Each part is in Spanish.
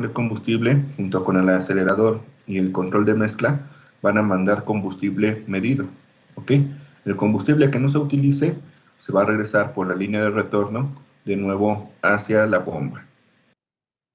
de combustible junto con el acelerador y el control de mezcla van a mandar combustible medido, ¿ok? El combustible que no se utilice se va a regresar por la línea de retorno de nuevo hacia la bomba,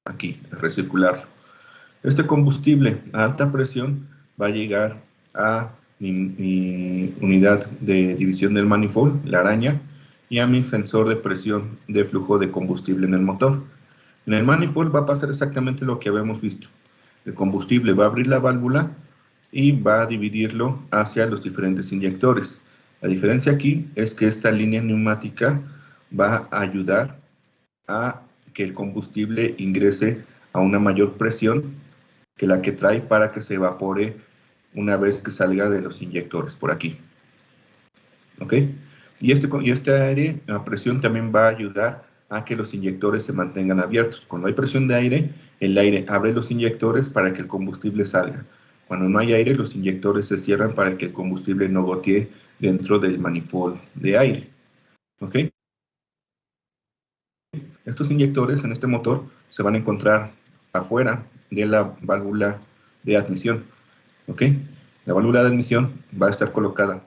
aquí, recircularlo. Este combustible a alta presión va a llegar a mi unidad de división del manifold, la araña, y a mi sensor de presión de flujo de combustible en el motor. En el manifold va a pasar exactamente lo que habíamos visto. El combustible va a abrir la válvula y va a dividirlo hacia los diferentes inyectores. La diferencia aquí es que esta línea neumática va a ayudar a que el combustible ingrese a una mayor presión que la que trae para que se evapore una vez que salga de los inyectores por aquí. ¿Ok? Y este aire a presión también va a ayudar a que los inyectores se mantengan abiertos. Cuando hay presión de aire, el aire abre los inyectores para que el combustible salga. Cuando no hay aire, los inyectores se cierran para que el combustible no gotee dentro del manifold de aire. ¿Ok? Estos inyectores en este motor se van a encontrar afuera de la válvula de admisión. ¿Ok? La válvula de admisión va a estar colocada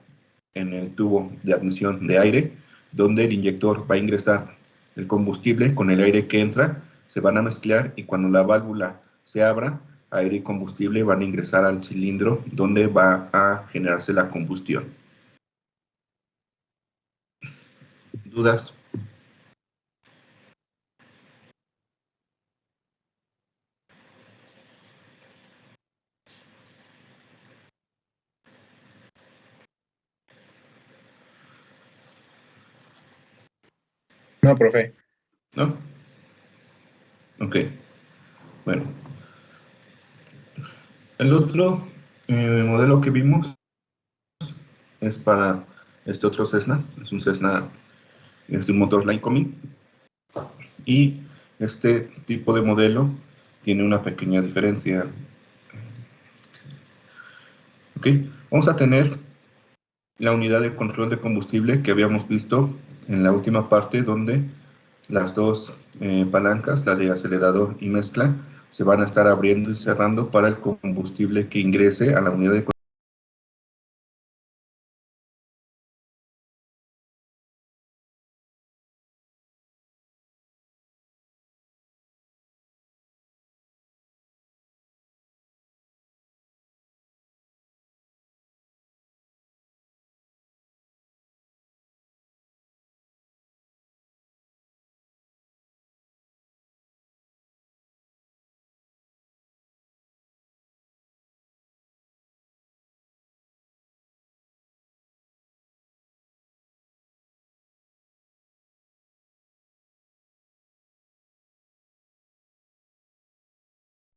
en el tubo de admisión de aire, donde el inyector va a ingresar el combustible con el aire que entra, se van a mezclar y cuando la válvula se abra, aire y combustible van a ingresar al cilindro donde va a generarse la combustión. ¿Dudas? No, profe. ¿No? Ok. Bueno. El otro modelo que vimos es para este otro Cessna. Es un Cessna, es un motor Lycoming. Y este tipo de modelo tiene una pequeña diferencia. ¿Ok? Vamos a tener la unidad de control de combustible que habíamos visto en la última parte, donde las dos palancas, la de acelerador y mezcla, se van a estar abriendo y cerrando para el combustible que ingrese a la unidad de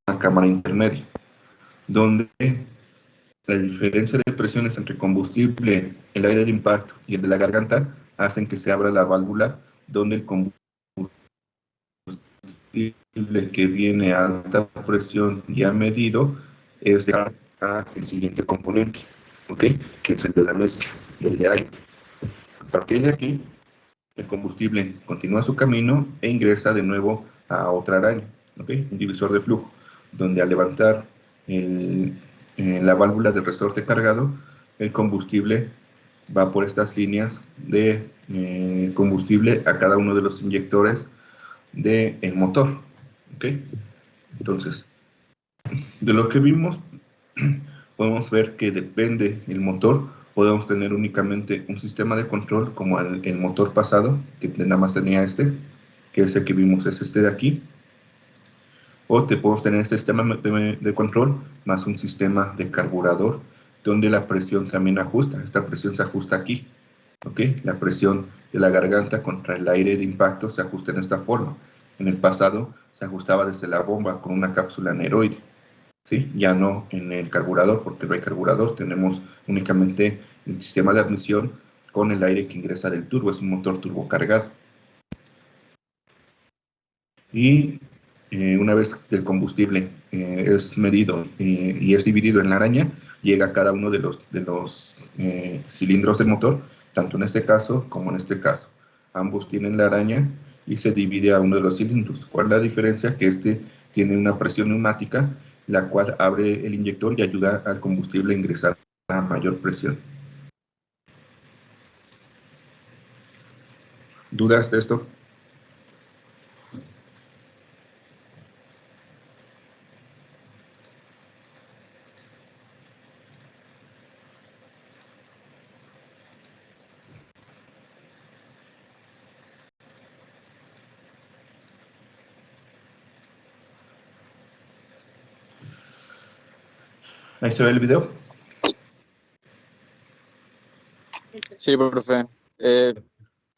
una cámara intermedia, donde la diferencia de presiones entre combustible, el aire de impacto y el de la garganta hacen que se abra la válvula donde el combustible que viene a alta presión ya medido es dejar a el siguiente componente, ¿ok? Que es el de la mezcla, el de aire. A partir de aquí, el combustible continúa su camino e ingresa de nuevo a otra araña, ¿ok? Un divisor de flujo, donde al levantar la válvula del resorte cargado, el combustible va por estas líneas de combustible a cada uno de los inyectores del motor, ¿ok? Entonces, de lo que vimos, podemos ver que depende el motor, podemos tener únicamente un sistema de control como el motor pasado, que nada más tenía este, que es el que vimos, es este de aquí, o te podemos tener este sistema de control más un sistema de carburador, donde la presión también ajusta, esta presión se ajusta aquí, ¿ok? La presión de la garganta contra el aire de impacto se ajusta en esta forma. En el pasado se ajustaba desde la bomba con una cápsula aneroide, ¿sí? Ya no en el carburador, porque no hay carburador, tenemos únicamente el sistema de admisión con el aire que ingresa del turbo, es un motor turbocargado. Y una vez que el combustible es medido y es dividido en la araña, llega a cada uno de los cilindros del motor, tanto en este caso como en este caso. Ambos tienen la araña y se divide a uno de los cilindros. ¿Cuál es la diferencia? Que este tiene una presión neumática, la cual abre el inyector y ayuda al combustible a ingresar a mayor presión. ¿Dudas de esto? Ahí se ve el video. Sí, profe.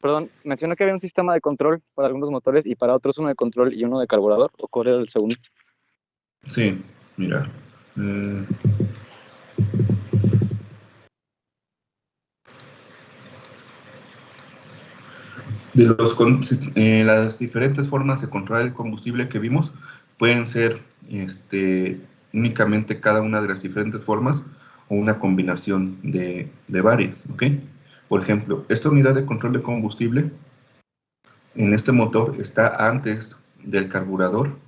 Perdón, mencionó que había un sistema de control para algunos motores y para otros uno de control y uno de carburador. ¿O cuál era el segundo? Sí, mira. Las diferentes formas de controlar el combustible que vimos pueden ser únicamente cada una de las diferentes formas o una combinación de varias, ¿ok? Por ejemplo, esta unidad de control de combustible en este motor está antes del carburador,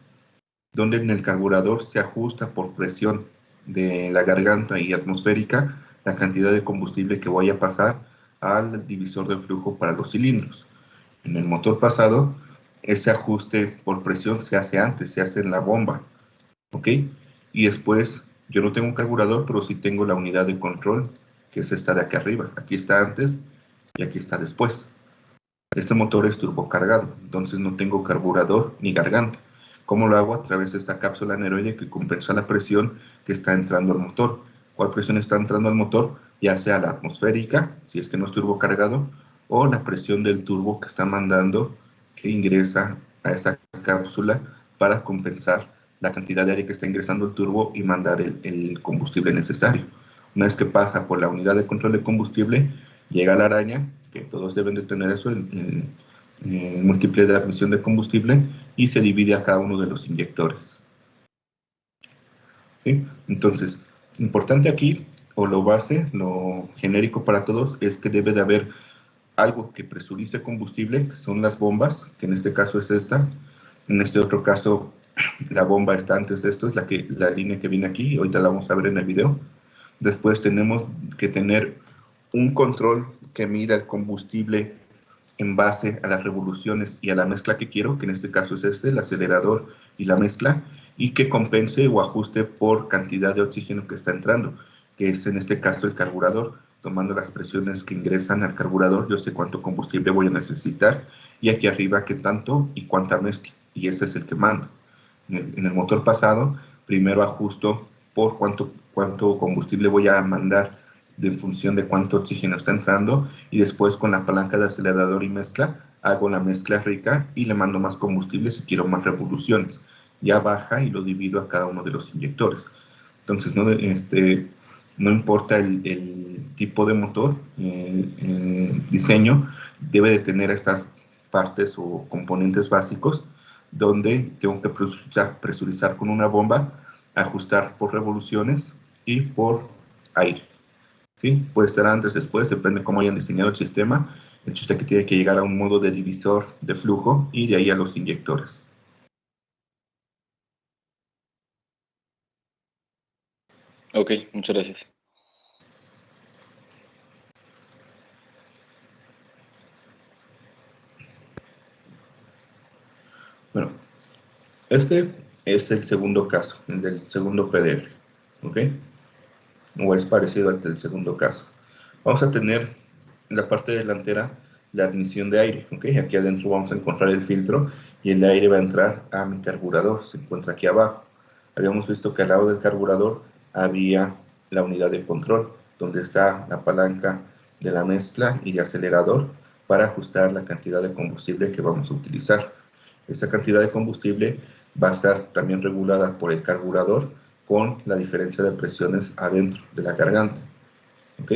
donde en el carburador se ajusta por presión de la garganta y atmosférica la cantidad de combustible que voy a pasar al divisor de flujo para los cilindros. En el motor pasado, ese ajuste por presión se hace antes, se hace en la bomba, ¿ok? Y después, yo no tengo un carburador, pero sí tengo la unidad de control, que es esta de aquí arriba. Aquí está antes y aquí está después. Este motor es turbocargado, entonces no tengo carburador ni garganta. ¿Cómo lo hago? A través de esta cápsula aneroide que compensa la presión que está entrando al motor. ¿Cuál presión está entrando al motor? Ya sea la atmosférica, si es que no es turbocargado, o la presión del turbo que está mandando, que ingresa a esa cápsula para compensar la cantidad de aire que está ingresando el turbo y mandar el combustible necesario. Una vez que pasa por la unidad de control de combustible, llega la araña, que todos deben de tener eso, el múltiple de admisión de combustible, y se divide a cada uno de los inyectores. ¿Sí? Entonces, importante aquí, o lo base, lo genérico para todos, es que debe de haber algo que presurice combustible, que son las bombas, que en este caso es esta. En este otro caso, la bomba está antes de esto, es la línea que viene aquí, ahorita la vamos a ver en el video. Después tenemos que tener un control que mida el combustible en base a las revoluciones y a la mezcla que quiero, que en este caso es el acelerador y la mezcla, y que compense o ajuste por cantidad de oxígeno que está entrando, que es en este caso el carburador. Tomando las presiones que ingresan al carburador, yo sé cuánto combustible voy a necesitar, y aquí arriba qué tanto y cuánta mezcla, y ese es el que mando. En el motor pasado, primero ajusto por cuánto combustible voy a mandar en función de cuánto oxígeno está entrando, y después con la palanca de acelerador y mezcla hago la mezcla rica y le mando más combustible si quiero más revoluciones. Ya baja y lo divido a cada uno de los inyectores. Entonces no importa el tipo de motor, el diseño debe de tener estas partes o componentes básicos, donde tengo que presurizar con una bomba, ajustar por revoluciones y por aire. ¿Sí? Puede estar antes, después, depende de cómo hayan diseñado el sistema. El chiste es que tiene que llegar a un modo de divisor de flujo y de ahí a los inyectores. Ok, muchas gracias. Bueno, este es el segundo caso, el del segundo PDF, ¿ok? O es parecido al del segundo caso. Vamos a tener en la parte delantera la admisión de aire, ¿ok? Aquí adentro vamos a encontrar el filtro y el aire va a entrar a mi carburador, se encuentra aquí abajo. Habíamos visto que al lado del carburador había la unidad de control, donde está la palanca de la mezcla y de acelerador para ajustar la cantidad de combustible que vamos a utilizar. Esa cantidad de combustible va a estar también regulada por el carburador con la diferencia de presiones adentro de la garganta, ¿ok?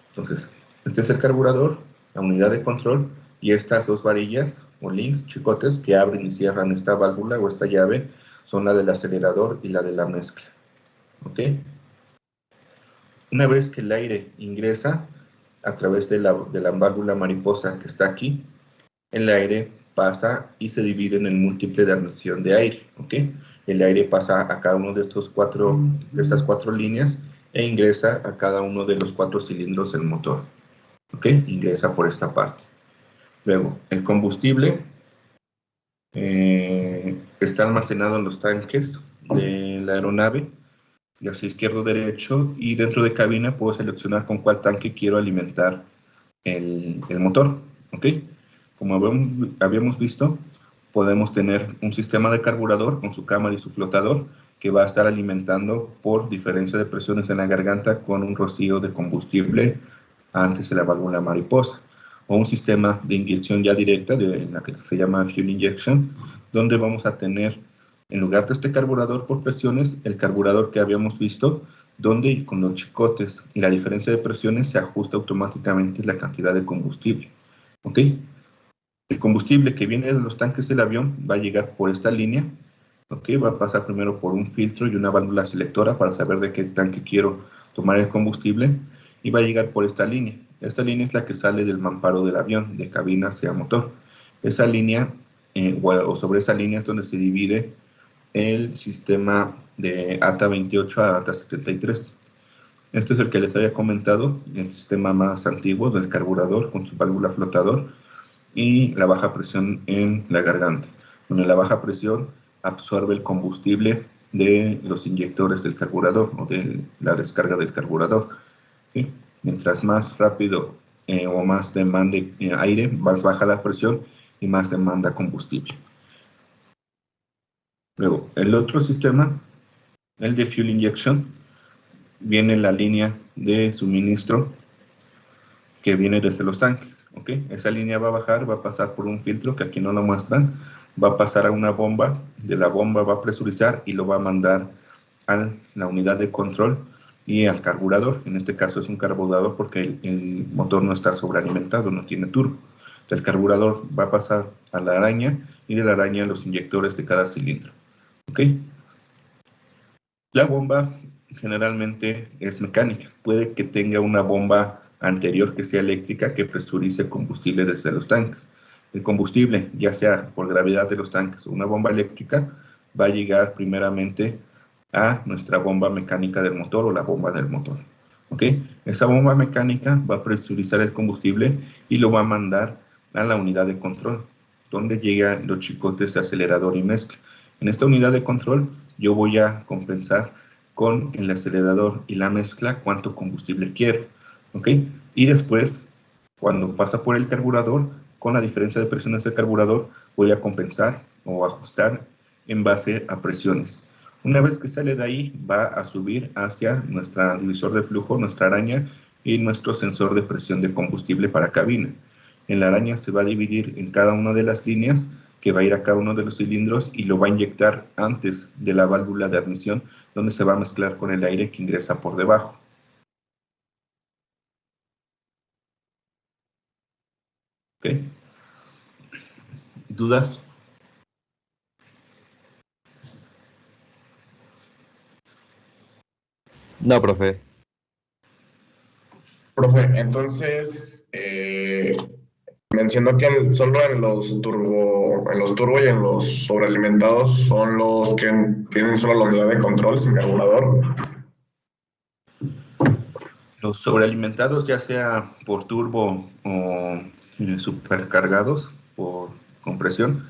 Entonces, este es el carburador, la unidad de control, y estas dos varillas o links, chicotes, que abren y cierran esta válvula o esta llave, son la del acelerador y la de la mezcla, ¿ok? Una vez que el aire ingresa a través de la válvula mariposa que está aquí, el aire pasa y se divide en el múltiple de admisión de aire, ¿ok? El aire pasa a cada uno de estas cuatro líneas e ingresa a cada uno de los 4 cilindros del motor, ¿ok? Ingresa por esta parte. Luego, el combustible está almacenado en los tanques de la aeronave, ya sea izquierdo o derecho, y dentro de cabina puedo seleccionar con cuál tanque quiero alimentar el motor, ¿ok? Como habíamos visto, podemos tener un sistema de carburador con su cámara y su flotador que va a estar alimentando por diferencia de presiones en la garganta con un rocío de combustible antes de la válvula mariposa, o un sistema de inyección ya directa, la que se llama fuel injection, donde vamos a tener, en lugar de este carburador por presiones, el carburador que habíamos visto, donde con los chicotes y la diferencia de presiones se ajusta automáticamente la cantidad de combustible, ¿ok? El combustible que viene de los tanques del avión va a llegar por esta línea, ¿ok? Va a pasar primero por un filtro y una válvula selectora para saber de qué tanque quiero tomar el combustible, y va a llegar por esta línea. Esta línea es la que sale del mamparo del avión, de cabina hacia motor. Esa línea, o sobre esa línea es donde se divide el sistema de ATA 28 a ATA 73. Este es el que les había comentado, el sistema más antiguo del carburador con su válvula flotador y la baja presión en la garganta, donde la baja presión absorbe el combustible de los inyectores del carburador o de la descarga del carburador, ¿sí? Mientras más rápido o más demande aire, más baja la presión y más demanda combustible. Luego, el otro sistema, el de fuel injection, viene en la línea de suministro que viene desde los tanques, ¿ok? Esa línea va a bajar, va a pasar por un filtro que aquí no lo muestran, va a pasar a una bomba, de la bomba va a presurizar y lo va a mandar a la unidad de control y al carburador. En este caso es un carburador porque el motor no está sobrealimentado, no tiene turbo. El carburador va a pasar a la araña y de la araña a los inyectores de cada cilindro, ¿ok? La bomba generalmente es mecánica. Puede que tenga una bomba anterior que sea eléctrica que presurice combustible desde los tanques. El combustible, ya sea por gravedad de los tanques o una bomba eléctrica, va a llegar primeramente a nuestra bomba mecánica del motor o la bomba del motor, ¿ok? Esa bomba mecánica va a presurizar el combustible y lo va a mandar a la unidad de control, donde llegan los chicotes de acelerador y mezcla. En esta unidad de control yo voy a compensar con el acelerador y la mezcla cuánto combustible quiero, ¿ok? Y después, cuando pasa por el carburador, con la diferencia de presiones del carburador, voy a compensar o ajustar en base a presiones. Una vez que sale de ahí, va a subir hacia nuestro divisor de flujo, nuestra araña y nuestro sensor de presión de combustible para cabina. En la araña se va a dividir en cada una de las líneas que va a ir a cada uno de los cilindros y lo va a inyectar antes de la válvula de admisión, donde se va a mezclar con el aire que ingresa por debajo. ¿Ok? ¿Dudas? No, profe. Profe, entonces mencionó que solo en los turbo y en los sobrealimentados son los que tienen solo la unidad de control sin carburador. Los sobrealimentados, ya sea por turbo o supercargados por compresión,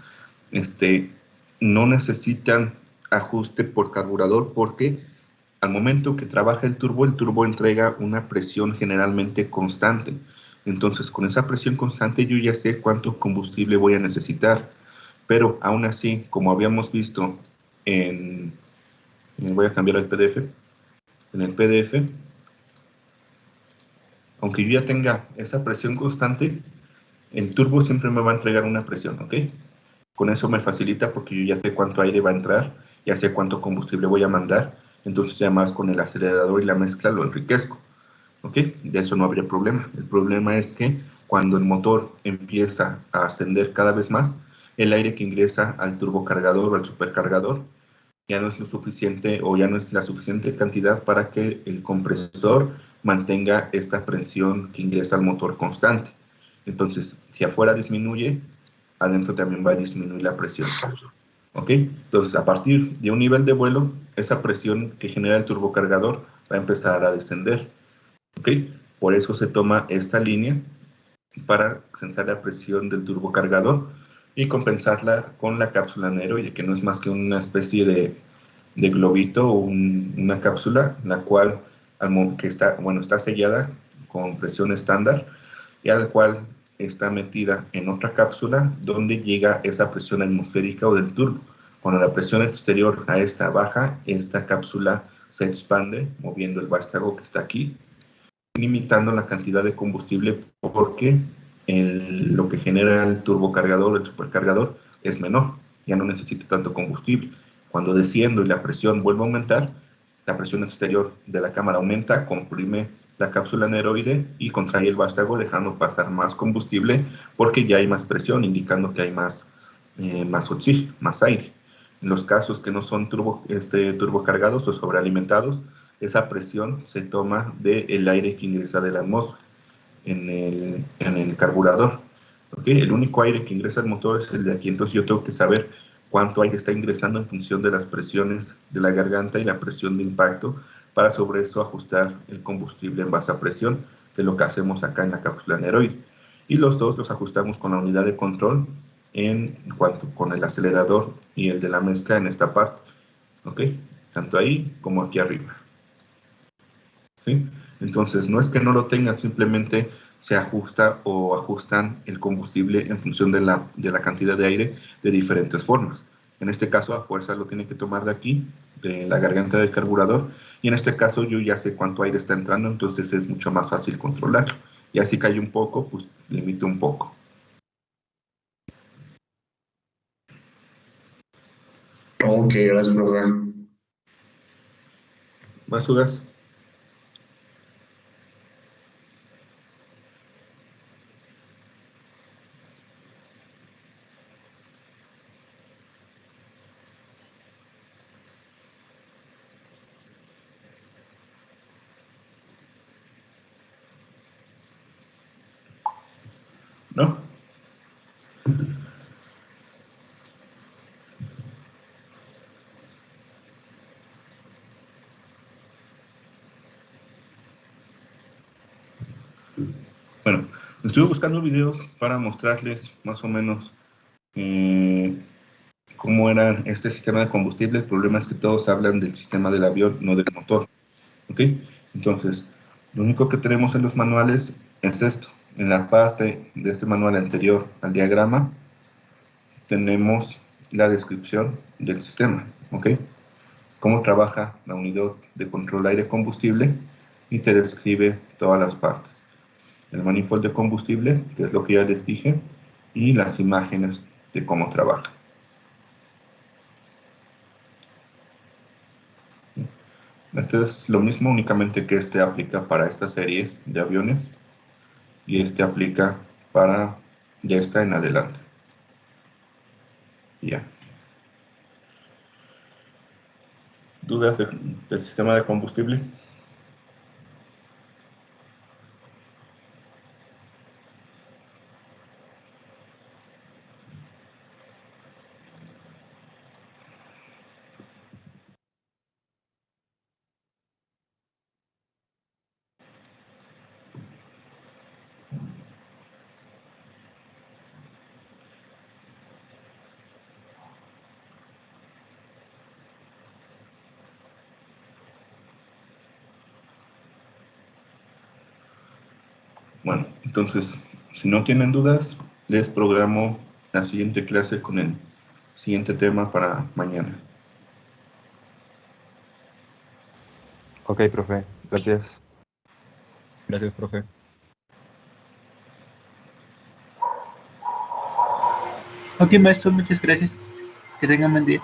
no necesitan ajuste por carburador porque al momento que trabaja el turbo entrega una presión generalmente constante. Entonces, con esa presión constante yo ya sé cuánto combustible voy a necesitar. Pero aún así, como habíamos visto voy a cambiar el PDF. En el PDF, aunque yo ya tenga esa presión constante, el turbo siempre me va a entregar una presión, ¿ok? Con eso me facilita porque yo ya sé cuánto aire va a entrar, ya sé cuánto combustible voy a mandar, entonces ya más con el acelerador y la mezcla lo enriquezco, ¿ok? De eso no habría problema. El problema es que cuando el motor empieza a ascender cada vez más, el aire que ingresa al turbocargador o al supercargador ya no es lo suficiente o ya no es la suficiente cantidad para que el compresor mantenga esta presión que ingresa al motor constante. Entonces, si afuera disminuye, adentro también va a disminuir la presión. ¿Ok? Entonces, a partir de un nivel de vuelo, esa presión que genera el turbocargador va a empezar a descender. ¿Ok? Por eso se toma esta línea para censar la presión del turbocargador y compensarla con la cápsula anaerobia, que no es más que una especie de globito o una cápsula, la cual que está sellada con presión estándar y al cual está metida en otra cápsula donde llega esa presión atmosférica o del turbo. Cuando la presión exterior a esta baja, esta cápsula se expande moviendo el vástago que está aquí, limitando la cantidad de combustible porque lo que genera el turbocargador, el supercargador, es menor, ya no necesita tanto combustible. Cuando desciendo y la presión vuelve a aumentar, la presión exterior de la cámara aumenta, comprime la cápsula anaeroide y contrae el vástago, dejando pasar más combustible porque ya hay más presión, indicando que hay más oxígeno, más aire. En los casos que no son turbocargados o sobrealimentados, esa presión se toma del aire que ingresa de la atmósfera en el carburador. ¿Okay? El único aire que ingresa al motor es el de aquí, entonces yo tengo que saber cuánto aire está ingresando en función de las presiones de la garganta y la presión de impacto para sobre eso ajustar el combustible en base a presión, que es lo que hacemos acá en la cápsula anaeroide. Y los dos los ajustamos con la unidad de control en cuanto con el acelerador y el de la mezcla en esta parte. ¿Ok? Tanto ahí como aquí arriba. ¿Sí? Entonces, no es que no lo tengan, simplemente se ajusta o ajustan el combustible en función de la cantidad de aire de diferentes formas. En este caso, a fuerza lo tiene que tomar de aquí, de la garganta del carburador, y en este caso yo ya sé cuánto aire está entrando, entonces es mucho más fácil controlarlo. Y así cae un poco, pues limito un poco. Ok, gracias, profe. ¿Más dudas? ¿No? Bueno, estuve buscando videos para mostrarles más o menos cómo era este sistema de combustible. El problema es que todos hablan del sistema del avión, no del motor. ¿Ok? Entonces, lo único que tenemos en los manuales es esto. En la parte de este manual anterior al diagrama, tenemos la descripción del sistema. ¿Ok? Cómo trabaja la unidad de control aire-combustible y te describe todas las partes. El manifold de combustible, que es lo que ya les dije, y las imágenes de cómo trabaja. Este es lo mismo, únicamente que este aplica para estas series de aviones y este aplica para ya está en adelante. Ya. ¿Dudas del sistema de combustible? Bueno, entonces, si no tienen dudas, les programo la siguiente clase con el siguiente tema para mañana. Ok, profe, gracias. Gracias, profe. Ok, maestro, muchas gracias. Que tengan buen día.